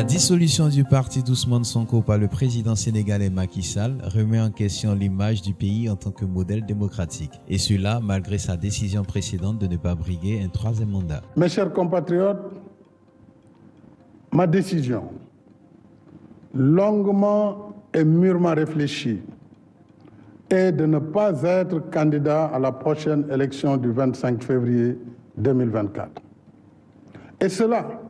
La dissolution du parti d'Ousmane Sonko par le président sénégalais Macky Sall remet en question l'image du pays en tant que modèle démocratique. Et cela malgré sa décision précédente de ne pas briguer un troisième mandat. Mes chers compatriotes, ma décision, longuement et mûrement réfléchie, est de ne pas être candidat à la prochaine élection du 25 février 2024. Et cela,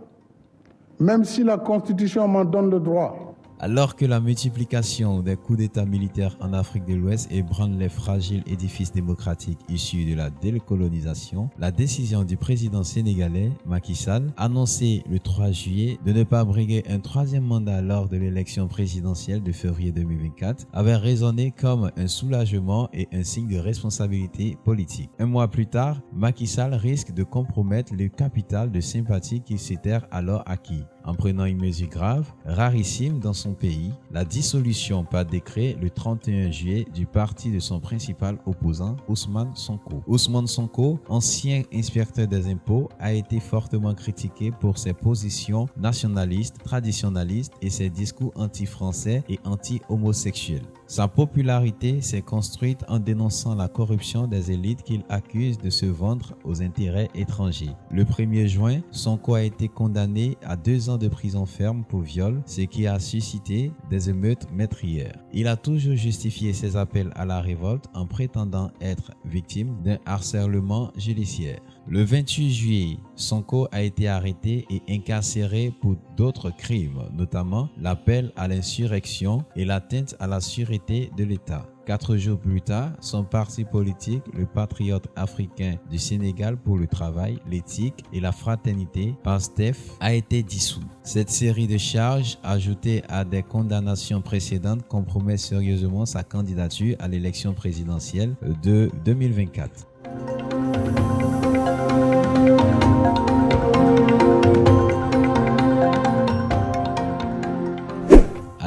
même si la Constitution m'en donne le droit. Alors que la multiplication des coups d'État militaires en Afrique de l'Ouest ébranle les fragiles édifices démocratiques issus de la décolonisation, la décision du président sénégalais Macky Sall, annoncée le 3 juillet de ne pas briguer un troisième mandat lors de l'élection présidentielle de février 2024, avait résonné comme un soulagement et un signe de responsabilité politique. Un mois plus tard, Macky Sall risque de compromettre le capital de sympathie qu'il s'était alors acquis. En prenant une mesure grave, rarissime dans son pays, la dissolution par décret le 31 juillet du parti de son principal opposant, Ousmane Sonko. Ousmane Sonko, ancien inspecteur des impôts, a été fortement critiqué pour ses positions nationalistes, traditionnalistes et ses discours anti-français et anti-homosexuels. Sa popularité s'est construite en dénonçant la corruption des élites qu'il accuse de se vendre aux intérêts étrangers. Le 1er juin, Sonko a été condamné à 2 ans de prison ferme pour viol, ce qui a suscité des émeutes meurtrières. Il a toujours justifié ses appels à la révolte en prétendant être victime d'un harcèlement judiciaire. Le 28 juillet, Sonko a été arrêté et incarcéré pour d'autres crimes, notamment l'appel à l'insurrection et l'atteinte à la sûreté de l'État. 4 jours plus tard, son parti politique, le Patriote africain du Sénégal pour le travail, l'éthique et la fraternité, PASTEF, a été dissous. Cette série de charges, ajoutées à des condamnations précédentes, compromet sérieusement sa candidature à l'élection présidentielle de 2024.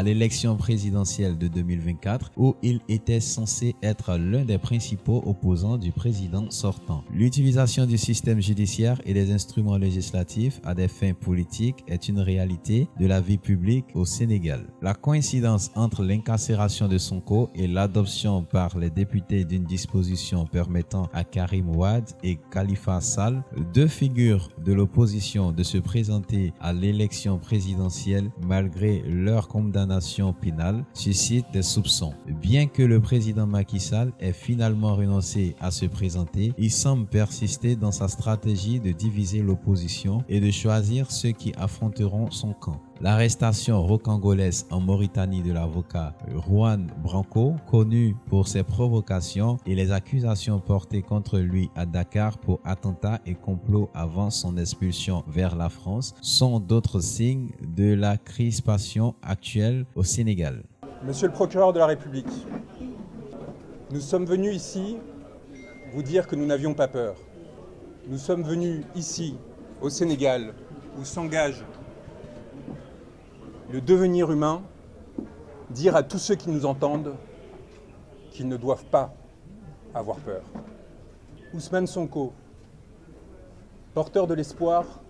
L'élection présidentielle de 2024 où il était censé être l'un des principaux opposants du président sortant. L'utilisation du système judiciaire et des instruments législatifs à des fins politiques est une réalité de la vie publique au Sénégal. La coïncidence entre l'incarcération de Sonko et l'adoption par les députés d'une disposition permettant à Karim Wade et Khalifa Sall, 2 figures de l'opposition, de se présenter à l'élection présidentielle malgré leur condamnation pénale suscite des soupçons. Bien que le président Macky Sall ait finalement renoncé à se présenter, il semble persister dans sa stratégie de diviser l'opposition et de choisir ceux qui affronteront son camp. L'arrestation rocambolaise en Mauritanie de l'avocat Juan Branco, connu pour ses provocations, et les accusations portées contre lui à Dakar pour attentat et complot avant son expulsion vers la France sont d'autres signes de la crispation actuelle au Sénégal. Monsieur le procureur de la République, nous sommes venus ici vous dire que nous n'avions pas peur. Nous sommes venus ici, au Sénégal, où s'engage le devenir humain, dire à tous ceux qui nous entendent qu'ils ne doivent pas avoir peur. Ousmane Sonko, porteur de l'espoir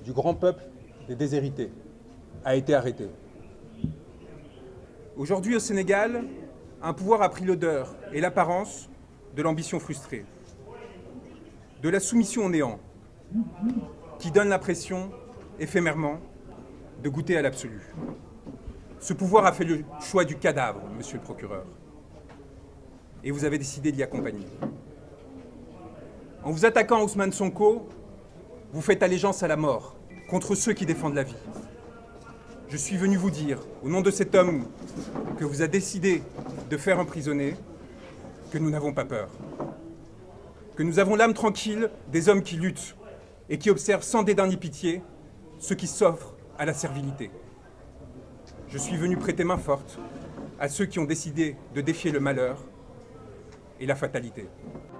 du grand peuple des déshérités, a été arrêté. Aujourd'hui au Sénégal, un pouvoir a pris l'odeur et l'apparence de l'ambition frustrée, de la soumission au néant, qui donne l'impression, éphémèrement, de goûter à l'absolu. Ce pouvoir a fait le choix du cadavre, monsieur le procureur. Et vous avez décidé d'y accompagner. En vous attaquant à Ousmane Sonko, vous faites allégeance à la mort, contre ceux qui défendent la vie. Je suis venu vous dire, au nom de cet homme que vous a décidé de faire emprisonner, que nous n'avons pas peur. Que nous avons l'âme tranquille des hommes qui luttent et qui observent sans dédain ni pitié ceux qui s'offrent à la servilité. Je suis venu prêter main forte à ceux qui ont décidé de défier le malheur et la fatalité.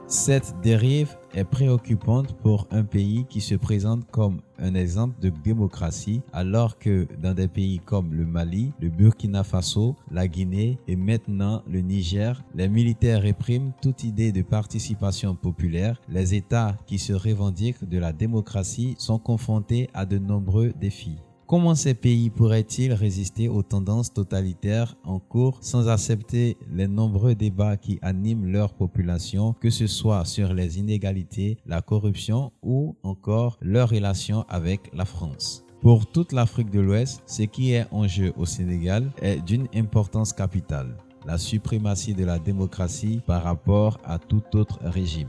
Cette dérive est préoccupante pour un pays qui se présente comme un exemple de démocratie, alors que dans des pays comme le Mali, le Burkina Faso, la Guinée et maintenant le Niger, les militaires répriment toute idée de participation populaire. Les États qui se revendiquent de la démocratie sont confrontés à de nombreux défis. Comment ces pays pourraient-ils résister aux tendances totalitaires en cours sans accepter les nombreux débats qui animent leur population, que ce soit sur les inégalités, la corruption ou encore leur relation avec la France? Pour toute l'Afrique de l'Ouest, ce qui est en jeu au Sénégal est d'une importance capitale: la suprématie de la démocratie par rapport à tout autre régime.